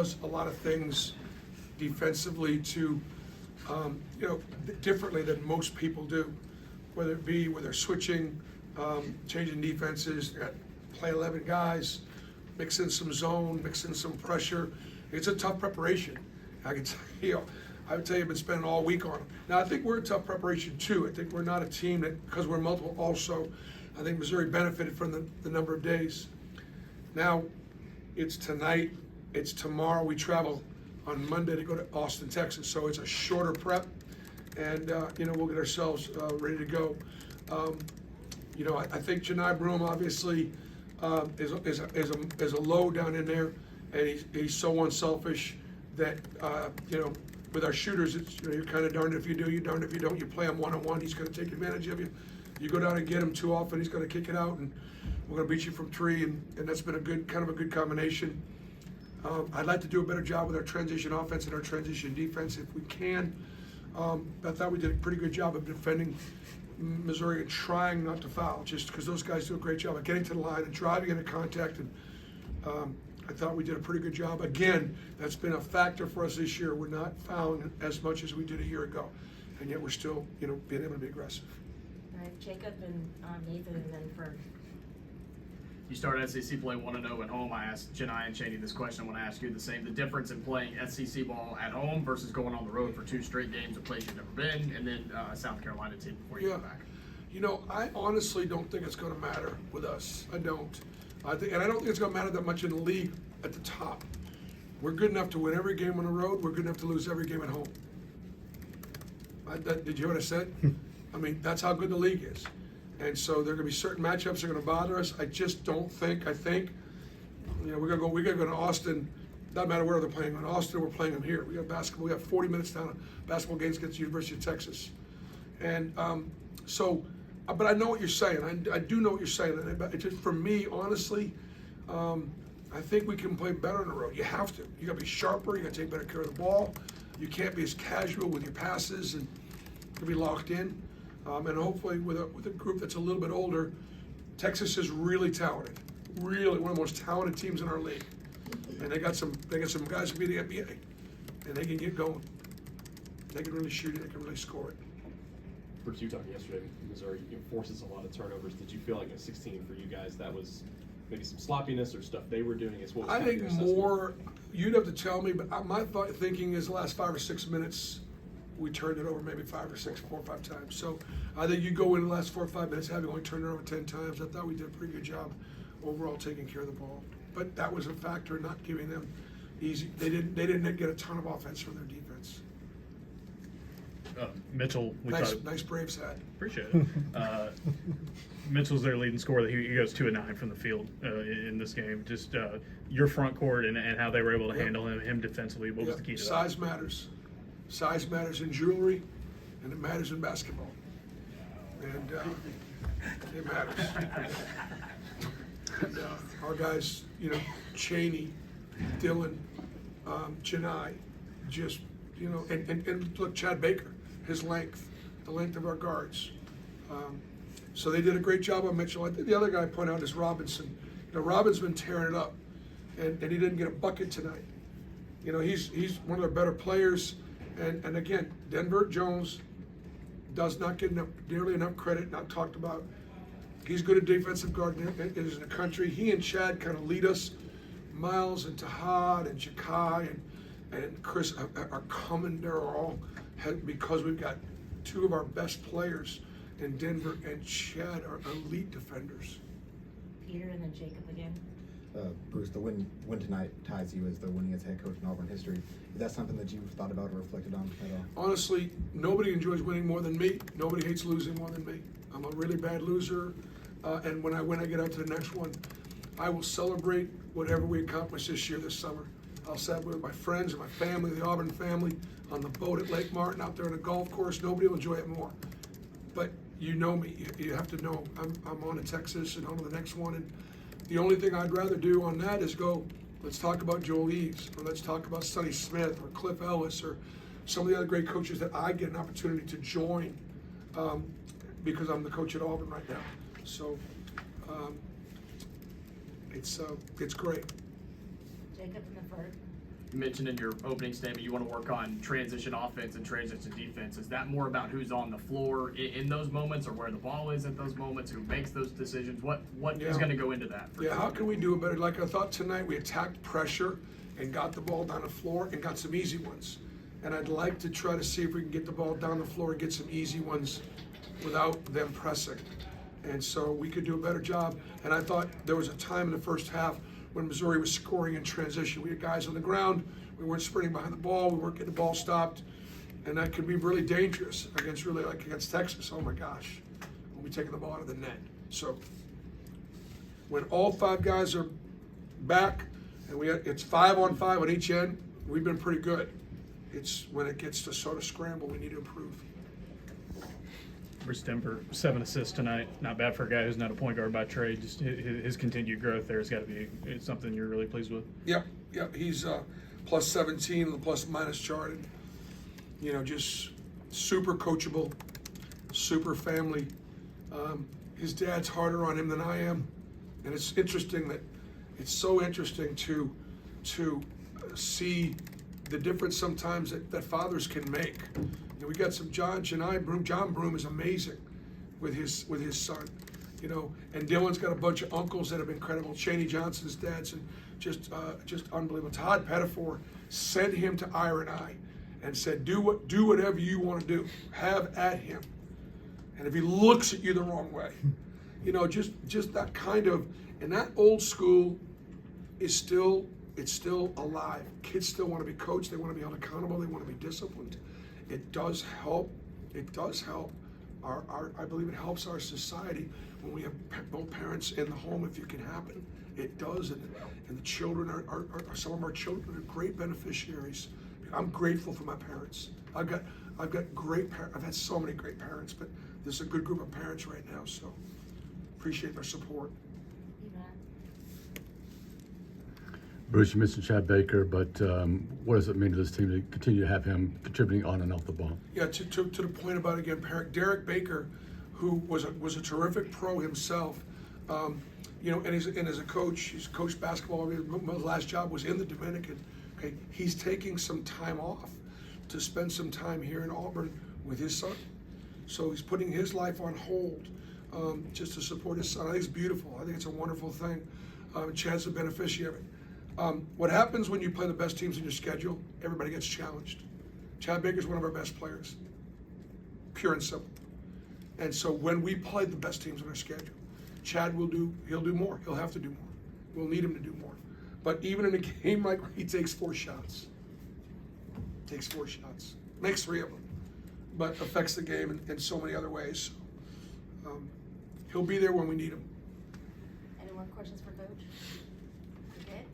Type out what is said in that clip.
does a lot of things defensively to, differently than most people do. Whether it be where they're switching, changing defenses, they got play 11 guys, mix in some zone, mix in some pressure. It's a tough preparation. I can tell you, I would tell you, I've been spending all week on them. Now, I think we're a tough preparation too. I think we're not a team that, because we're multiple also, I think Missouri benefited from the number of days. Now, it's tonight, it's tomorrow. We travel on Monday to go to Austin, Texas. So it's a shorter prep, and we'll get ourselves ready to go. I think Janai Broom obviously is a low down in there, and he's so unselfish that with our shooters, it's you're kind of darned if you do, you're darned if you don't. You play him one-on-one, he's going to take advantage of you. You go down and get him too often, he's going to kick it out, and we're going to beat you from three, and that's been a good combination. I'd like to do a better job with our transition offense and our transition defense if we can. I thought we did a pretty good job of defending Missouri and trying not to foul, just because those guys do a great job of getting to the line and driving into contact. And I thought we did a pretty good job. Again, that's been a factor for us this year. We're not fouling as much as we did a year ago, and yet we're still, being able to be aggressive. All right, Jacob and Nathan, and then for. You started SEC play 1-0 at home. I asked Janai and Cheney this question. I want to ask you the same. The difference in playing SEC ball at home versus going on the road for 2 straight games, a place you've never been, and then South Carolina team before you go back. I honestly don't think it's going to matter with us. I don't. I don't think it's going to matter that much in the league at the top. We're good enough to win every game on the road. We're good enough to lose every game at home. Did you hear what I said? I mean, that's how good the league is. And so there are going to be certain matchups that are going to bother us. I just don't think. I think, we're going to go to Austin. Doesn't matter where they're playing. In Austin, we're playing them here. We got basketball. We have 40 minutes down basketball games against the University of Texas. And but I know what you're saying. I do know what you're saying. It just, for me, honestly, I think we can play better on the road. You have to. You got to be sharper. You got to take better care of the ball. You can't be as casual with your passes and be locked in. And hopefully with a group that's a little bit older, Texas is really talented, really one of the most talented teams in our league. And they got some guys who be the NBA, and they can get going. They can really shoot it. They can really score it. Bruce, you were talking yesterday, Missouri forces a lot of turnovers. Did you feel like in 16 for you guys that was maybe some sloppiness or stuff they were doing? I think more. You'd have to tell me, but my thinking is the last 5 or 6 minutes. We turned it over maybe 4 or 5 times. So I think you go in the last 4 or 5 minutes having only turned it over 10 times. I thought we did a pretty good job overall taking care of the ball. But that was a factor in not giving them easy. They didn't get a ton of offense from their defense. Mitchell, Nice Braves hat. Appreciate it. Mitchell's their leading scorer. He goes 2 of 9 from the field in this game. Just your front court and how they were able to handle him defensively. What was the key to that? Size matters. Size matters in jewelry, and it matters in basketball. And it matters. And, our guys, Cheney, Dylan, Janai, just, and look, Chad Baker, his length, the length of our guards. So they did a great job on Mitchell. I think the other guy I point out is Robinson. Robin's been tearing it up, and he didn't get a bucket tonight. He's one of their better players. And again, Denver Jones does not get nearly enough credit, not talked about. He's good at defensive guard in the country. He and Chad kind of lead us. Miles and Tahad and Jakai and Chris are coming. They're all, because we've got 2 of our best players in Denver, and Chad are elite defenders. Peter and then Jacob again. Bruce, the win tonight ties you as the winningest head coach in Auburn history. Is that something that you've thought about or reflected on at all? Honestly, nobody enjoys winning more than me. Nobody hates losing more than me. I'm a really bad loser, and when I win, I get out to the next one. I will celebrate whatever we accomplish this summer. I'll celebrate with my friends and my family, the Auburn family, on the boat at Lake Martin, out there on the golf course. Nobody will enjoy it more. But you know me. You have to know I'm on to Texas and on to the next one. And the only thing I'd rather do on that is go, let's talk about Joel Eves, or let's talk about Sonny Smith, or Cliff Ellis, or some of the other great coaches that I get an opportunity to join because I'm the coach at Auburn right now. So it's great. Jacob and the Ferd. mentioned in your opening statement you want to work on transition offense and transition defense. Is that more about who's on the floor in those moments, or where the ball is at those moments, who makes those decisions? What is going to go into that? Yeah, how can we do it better? Like I thought tonight, we attacked pressure and got the ball down the floor and got some easy ones. And I'd like to try to see if we can get the ball down the floor and get some easy ones without them pressing. And so we could do a better job. And I thought there was a time in the first half when Missouri was scoring in transition. We had guys on the ground. We weren't sprinting behind the ball. We weren't getting the ball stopped. And that could be really dangerous against Texas. Oh my gosh, we'll be taking the ball out of the net. So when all 5 guys are back and it's 5-on-5 on each end, we've been pretty good. It's when it gets to sort of scramble, we need to improve. Bruce Denver, 7 assists tonight. Not bad for a guy who's not a point guard by trade. Just his continued growth there has got to be something you're really pleased with. Yep. He's plus 17 on the plus minus chart. And, just super coachable, super family. His dad's harder on him than I am, and it's so interesting to see the difference sometimes that fathers can make. We got some John Broome is amazing with his son, and Dylan's got a bunch of uncles that have been incredible. Chaney Johnson's dad's and just unbelievable. Todd Pettifor sent him to Ira and I and said, do whatever you want to do, have at him. And if he looks at you the wrong way, just that kind of, and that old school is still alive. Kids still want to be coached. They want to be held accountable. They want to be disciplined. It does help. It does help. I believe it helps our society when we have both parents in the home, if it can happen. It does, and the children are some of our children are great beneficiaries. I'm grateful for my parents. I've got great parents. I've had so many great parents, but there's a good group of parents right now, so appreciate their support. You bet. Bruce, you mentioned Chad Baker, but what does it mean to this team to continue to have him contributing on and off the ball? Yeah, to the point about, again, Derek Baker, who was a terrific pro himself, and as a coach, he's coached basketball. His last job was in the Dominican. Okay, he's taking some time off to spend some time here in Auburn with his son. So he's putting his life on hold just to support his son. I think it's beautiful. I think it's a wonderful thing. Chad's a beneficiary of it. What happens when you play the best teams in your schedule? Everybody gets challenged. Chad Baker's one of our best players, pure and simple. And so when we play the best teams on our schedule, Chad he'll do more. He'll have to do more. We'll need him to do more. But even in a game like he takes 4 shots, makes 3 of them, but affects the game in so many other ways. He'll be there when we need him. Any more questions for Coach? You good?